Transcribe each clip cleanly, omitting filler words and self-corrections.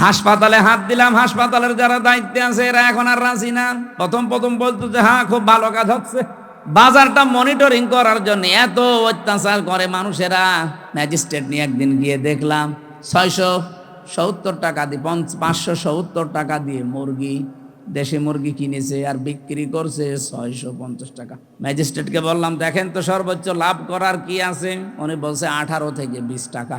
হাসপাতালে হাত দিলাম, হাসপাতালের যারা দায়িত্বে আছে এরা এখন আর রাজি না। প্রথম প্রথম বলতো যে হ্যাঁ খুব ভালো কাজ হচ্ছে। বাজারটা মনিটরিং করার জন্য এত অত্যাচার করে মানুষেরা। ম্যাজিস্ট্রেট নিয়ে একদিন গিয়ে দেখলাম 670 টাকা দিয়ে 570 টাকা দিয়ে মুরগি, দেশি মুরগি কিনেছে আর বিক্রি করছে 650 টাকা। ম্যাজিস্ট্রেটকে বললাম দেখেন তো সর্বোচ্চ লাভ করার কি আছে। উনি বলছে 18 থেকে 20 টাকা।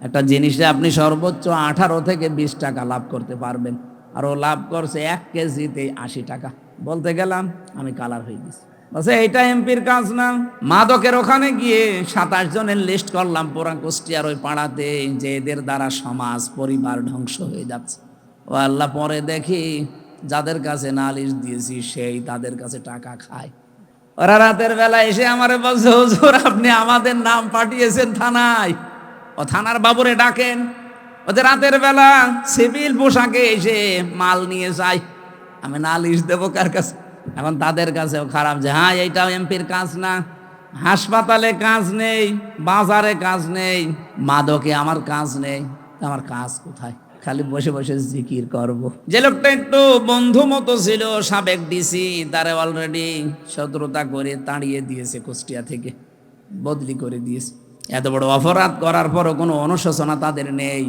একটা জিনিসে আপনি সর্বোচ্চ 18 থেকে 20 টাকা লাভ করতে পারবেন, আর ও লাভ করছে 1 কেজিতে 80 টাকা। বলতে গেলাম আমি কালার হয়ে গেছি। বলছে এইটা এমপির কাজ না। মাদকের ওখানে গিয়ে 27 জনের লিস্ট করলাম পুরা কুষ্টিয়ার ওই পাড়াতে, যে এদের দ্বারা সমাজ পরিবার ধ্বংস হয়ে যাচ্ছে। ও আল্লাহ, পরে দেখি যাদের কাছে নালিশ দিয়েছি সেই তাদের কাছে টাকা খায়। ওরা রাতের বেলা এসে আমারে বলছে হুজুর আপনি আমাদের নাম পাঠিয়েছেন থানায়, ও থানার বাবুরে ডাকেন। ওদের রাতের বেলা সিভিল পোশাকে এসে মাল নিয়ে যায়, আমি নালিশ দেবো কার কাছে? এখন তাদের কাছেও খারাপ যে হ্যাঁ এইটাও এমপির কাজ না। হাসপাতালে কাজ নেই, বাজারে কাজ নেই, মাদকে আমার কাজ নেই, আমার কাজ কোথায়? খালি বসে বসে জিকির করব। যে লোকটা একটু বন্ধু মতো ছিল সাবেক ডিসি, তারে অলরেডি শত্রুতা করে তাড়িয়ে দিয়েছে, কুষ্টিয়া থেকে বদলি করে দিয়েছে। এত বড় অপরাধ করার পরও কোনো অনুশোচনা তাদের নেই।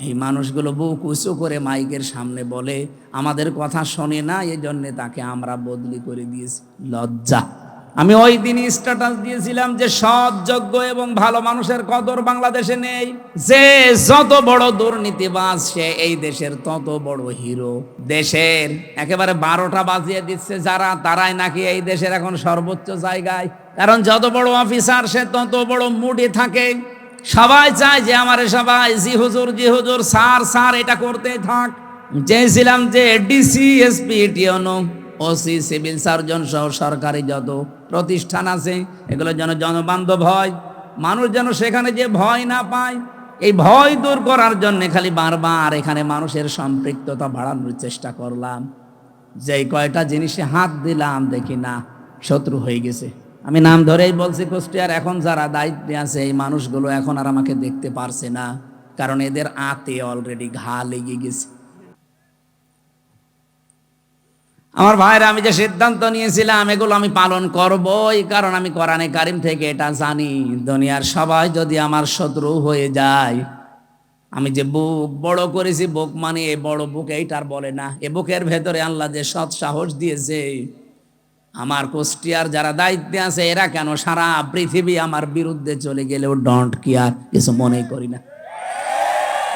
এই মানুষগুলো বুক উঁচু করে মাইকের সামনে বলে আমাদের কথা শোনে না, এই জন্যে তাকে আমরা বদলি করে দিয়েছি। লজ্জা। আমি ওই দিনই স্ট্যাটাস দিয়েছিলাম যে সৎ, যোগ্য এবং ভালো মানুষের কদর বাংলাদেশে নেই। যে যত বড় দুর্নীতিবাজ সে এই দেশের তত বড় হিরো। দেশের একেবারে 12টা বাজিয়ে দিচ্ছে যারা, তারাই নাকি এই দেশের এখন সর্বোচ্চ জায়গায়। কারণ যত বড় অফিসার সে তত বড় মুডে থাকে। সবাই চায় যে আমারে সবাই জি হুজুর, জি হুজুর, স্যার স্যার এটা করতেই থাক। চেয়েছিলাম যে ডিসি, এসপি, টিওনো, ওসি, সিভিল সার্জন সহ সরকারি যত প্রতিষ্ঠান আছে এগুলো যেন জনবান্ধব হয়, মানুষ যেন সেখানে যে ভয় না পায়। এই ভয় দূর করার জন্য খালি বারবার এখানে মানুষের সম্পৃক্ততা বাড়ানোর চেষ্টা করলাম। যেই কয়টা জিনিসে হাত দিলাম দেখি না শত্রু হয়ে গেছে। আমি নাম ধরেই বলছি, কুষ্টিয়ার এখন যারা দায়িত্বে আছে এই মানুষগুলো এখন আর আমাকে দেখতে পারছে না, কারণ এদের আতে অলরেডি ঘা লেগে গেছে। আমার ভাইরা, আমি যে সিদ্ধান্ত নিয়েছিলাম এগুলো আমি পালন করবই, কারণ আমি কোরআনে কারিম থেকে এটা জানি দুনিয়ার সবাই যদি আমার শত্রু হয়ে যায়, আমি যে বুক বড় করেছি, বুক মানে এ বড় বুক এইটার বলে না, এ বুকের ভেতরে আল্লাহ যে সৎ সাহস দিয়েছে, আমার কুষ্টিয়ার যারা দায়িত্বে আছে এরা কেন সারা পৃথিবী আমার বিরুদ্ধে চলে গেলেও ডোন্ট কেয়ার, কিছু মনে করি না।